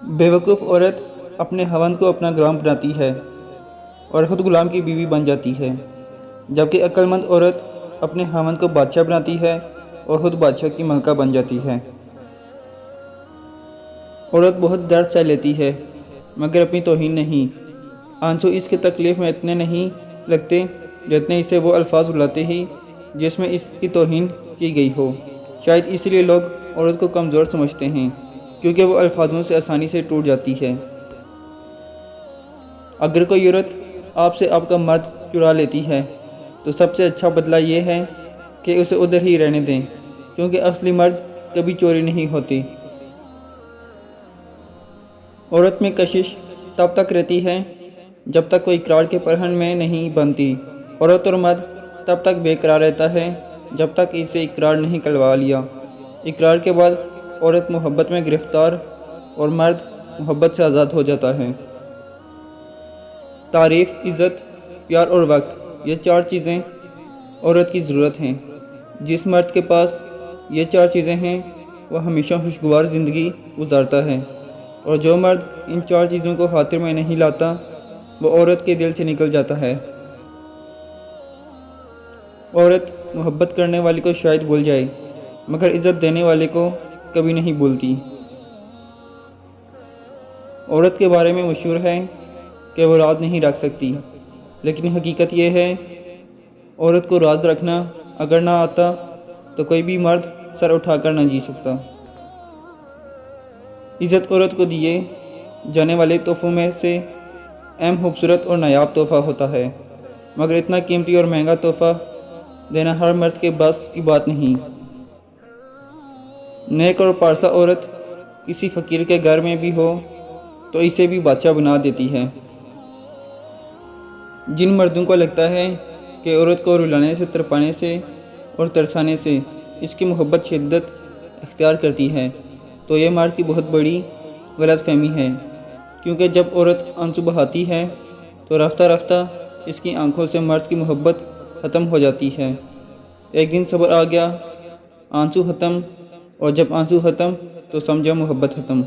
بیوقوف عورت اپنے خاوند کو اپنا غلام بناتی ہے اور خود غلام کی بیوی بن جاتی ہے، جبکہ عقل مند عورت اپنے خاوند کو بادشاہ بناتی ہے اور خود بادشاہ کی ملکہ بن جاتی ہے۔ عورت بہت درد سہ لیتی ہے مگر اپنی توہین نہیں۔ آنسو اس کی تکلیف میں اتنے نہیں لگتے جتنے اسے وہ الفاظ رلاتے ہی جس میں اس کی توہین کی گئی ہو۔ شاید اس لیے لوگ عورت کو کمزور سمجھتے ہیں کیونکہ وہ الفاظوں سے آسانی سے ٹوٹ جاتی ہے۔ اگر کوئی عورت آپ سے آپ کا مرد چرا لیتی ہے تو سب سے اچھا بدلہ یہ ہے کہ اسے ادھر ہی رہنے دیں، کیونکہ اصلی مرد کبھی چوری نہیں ہوتے۔ عورت میں کشش تب تک رہتی ہے جب تک کوئی اقرار کے پرہن میں نہیں بنتی۔ عورت اور مرد تب تک بے قرار رہتا ہے جب تک اسے اقرار نہیں کروا لیا۔ اقرار کے بعد عورت محبت میں گرفتار اور مرد محبت سے آزاد ہو جاتا ہے۔ تعریف، عزت، پیار اور وقت، یہ 4 چیزیں عورت کی ضرورت ہیں۔ جس مرد کے پاس یہ 4 چیزیں ہیں وہ ہمیشہ خوشگوار زندگی گزارتا ہے، اور جو مرد ان 4 چیزوں کو خاطر میں نہیں لاتا وہ عورت کے دل سے نکل جاتا ہے۔ عورت محبت کرنے والے کو شاید بھول جائے مگر عزت دینے والے کو کبھی نہیں بھولتی۔ عورت کے بارے میں مشہور ہے کہ وہ راز نہیں رکھ سکتی، لیکن حقیقت یہ ہے عورت کو راز رکھنا اگر نہ آتا تو کوئی بھی مرد سر اٹھا کر نہ جی سکتا۔ عزت عورت کو دیے جانے والے تحفوں میں سے اہم، خوبصورت اور نایاب تحفہ ہوتا ہے، مگر اتنا قیمتی اور مہنگا تحفہ دینا ہر مرد کے بس کی بات نہیں۔ نیک اور پارسا عورت کسی فقیر کے گھر میں بھی ہو تو اسے بھی بادشاہ بنا دیتی ہے۔ جن مردوں کو لگتا ہے کہ عورت کو رلانے سے، تڑپانے سے اور ترسانے سے اس کی محبت شدت اختیار کرتی ہے تو یہ مرد کی بہت بڑی غلط فہمی ہے، کیونکہ جب عورت آنسو بہاتی ہے تو رفتہ رفتہ اس کی آنکھوں سے مرد کی محبت ختم ہو جاتی ہے۔ ایک دن صبر آ گیا، آنسو ختم، اور جب آنسو ختم تو سمجھو محبت ختم۔